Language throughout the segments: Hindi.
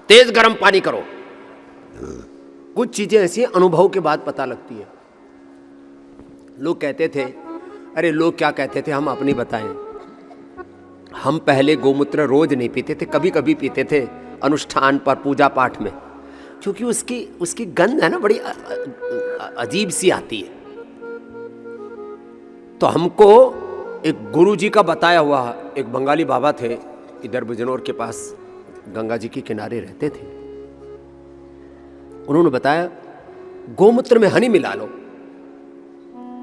तेज गर्म पानी करो। कुछ चीजें ऐसी अनुभव के बाद पता लगती है। लोग कहते थे, अरे लोग क्या कहते थे, हम अपनी बताएं। हम पहले गोमूत्र रोज नहीं पीते थे, कभी कभी पीते थे अनुष्ठान पर, पूजा पाठ में, क्योंकि उसकी गंध है ना बड़ी अजीब सी आती है। तो हमको एक गुरु जी का बताया हुआ, एक बंगाली बाबा थे, इधर बिजनौर के पास गंगा जी के किनारे रहते थे। उन्होंने बताया गोमूत्र में हनी मिला लो,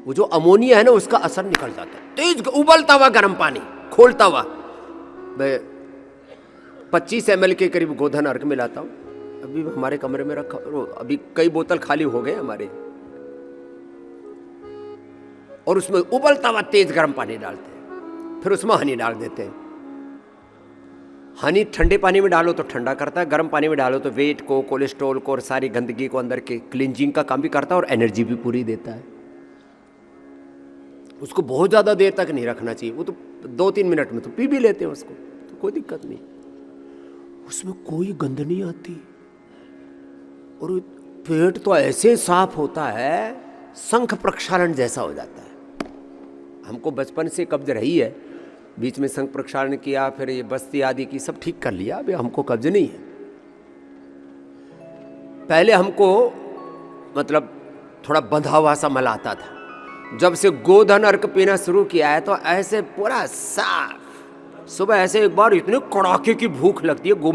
वो जो अमोनिया है ना उसका असर निकल जाता है। तेज उबलता हुआ गर्म पानी खोलता हुआ, मैं 25 ml के करीब गोधन अर्क मिलाता हूँ, अभी हमारे कमरे में रखा, अभी कई बोतल खाली हो गए हमारे, और उसमें उबलता हुआ तेज गर्म पानी डालते हैं, फिर उसमें हनी डाल देते हैं। हनी ठंडे पानी में डालो तो ठंडा करता है, गर्म पानी में डालो तो वेट को, कोलेस्ट्रॉल को और सारी गंदगी को अंदर के क्लींजिंग का काम भी करता है और एनर्जी भी पूरी देता है। उसको बहुत ज़्यादा देर तक नहीं रखना चाहिए, वो तो 2-3 मिनट में तो पी भी लेते हैं उसको, तो कोई दिक्कत नहीं, उसमें कोई गंध नहीं आती, और पेट तो ऐसे साफ होता है शंख प्रक्षालन जैसा हो जाता है। हमको बचपन से कब्ज रही है, बीच में शंख प्रक्षालन किया, फिर ये बस्ती आदि की सब ठीक कर लिया, अभी हमको कब्ज नहीं है। पहले हमको मतलब थोड़ा बंधा हुआ सा मल आता था, जब से गोधन अर्क पीना शुरू किया है तो ऐसे पूरा साफ। सुबह ऐसे एक बार इतने कड़ाके की भूख लगती है, वो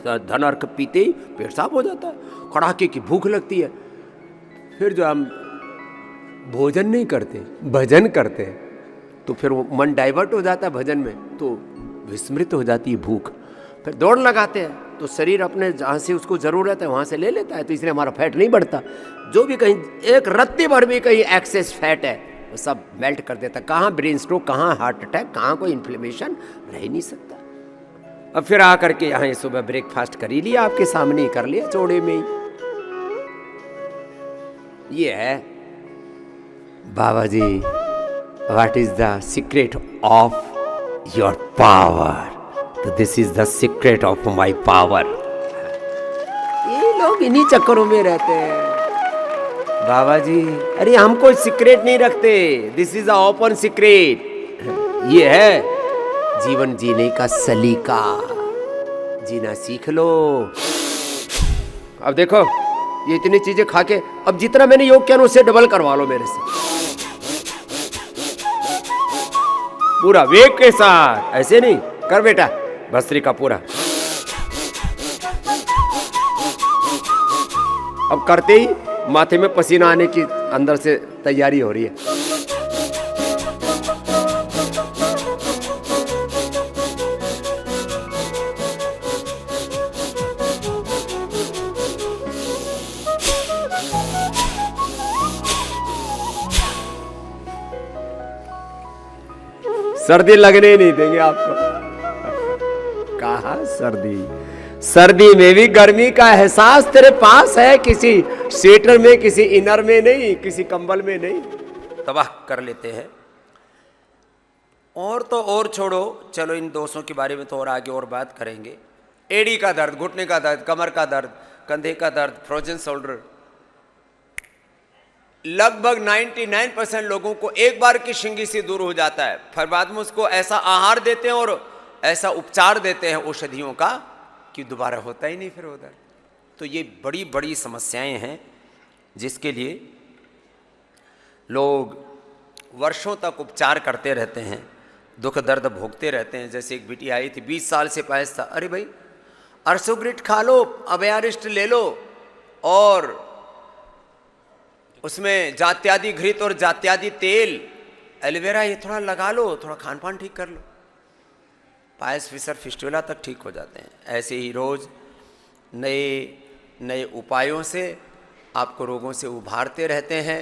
धन अर्क पीते ही पेट साफ हो जाता है, कड़ाके की भूख लगती है। फिर जो हम भोजन नहीं करते, भजन करते हैं, तो फिर वो मन डाइवर्ट हो जाता है भजन में, तो विस्मृत हो जाती है भूख। फिर दौड़ लगाते हैं तो शरीर अपने जहाँ से उसको ज़रूरत है वहाँ से ले लेता है, तो इसलिए हमारा फैट नहीं बढ़ता। जो भी कहीं एक रत्ती भर भी कहीं एक्सेस फैट है वो सब मेल्ट कर देता। कहाँ ब्रेन स्ट्रोक, कहाँ हार्ट अटैक, कहाँ कोई इन्फ्लेमेशन, रह ही नहीं सकता। अब फिर आकर के यहाँ सुबह ब्रेकफास्ट कर ही लिया, आपके सामने ही कर लिया, चौड़े में ही। ये है Baba ji, what is the secret of your power, तो this is the secret of my power. ये लोग इन्हीं चक्करों में रहते हैं बाबा जी। अरे हम कोई सीक्रेट नहीं रखते, this is the open secret. ये है जीवन जीने का सलीका, जीना सीख लो। अब देखो ये इतनी चीजें खा के, अब जितना मैंने योग किया उससे डबल करवा लो मेरे से, पूरा वेग के साथ। ऐसे नहीं कर बेटा, भस्त्रिका पूरा। अब करते ही माथे में पसीना आने की अंदर से तैयारी हो रही है। सर्दी लगने नहीं देंगे आपको। कहा सर्दी में भी गर्मी का एहसास तेरे पास है, किसी स्वेटर में, किसी इनर में नहीं, किसी कंबल में नहीं। तबाह कर लेते हैं। और तो और छोड़ो, चलो इन दोषों के बारे में तो और आगे और बात करेंगे। एड़ी का दर्द, घुटने का दर्द, कमर का दर्द, कंधे का दर्द, फ्रोजन शोल्डर, लगभग 99% लोगों को एक बार की शिंगी से दूर हो जाता है। फिर बाद में उसको ऐसा आहार देते हैं और ऐसा उपचार देते हैं औषधियों का कि दोबारा होता ही नहीं फिर उधर। तो ये बड़ी बड़ी समस्याएं हैं जिसके लिए लोग वर्षों तक उपचार करते रहते हैं, दुख दर्द भोगते रहते हैं। जैसे एक बेटी आई थी 20 साल से पास था, अरे भाई अर्सोग्रिट खा लो, अभयारिष्ट ले लो और उसमें जात्यादि घृत और जात्यादि तेल, एलोवेरा ये थोड़ा लगा लो, थोड़ा खान पान ठीक कर लो, पायस फिसर फिस्टुला तक ठीक हो जाते हैं। ऐसे ही रोज नए नए उपायों से आपको रोगों से उभारते रहते हैं।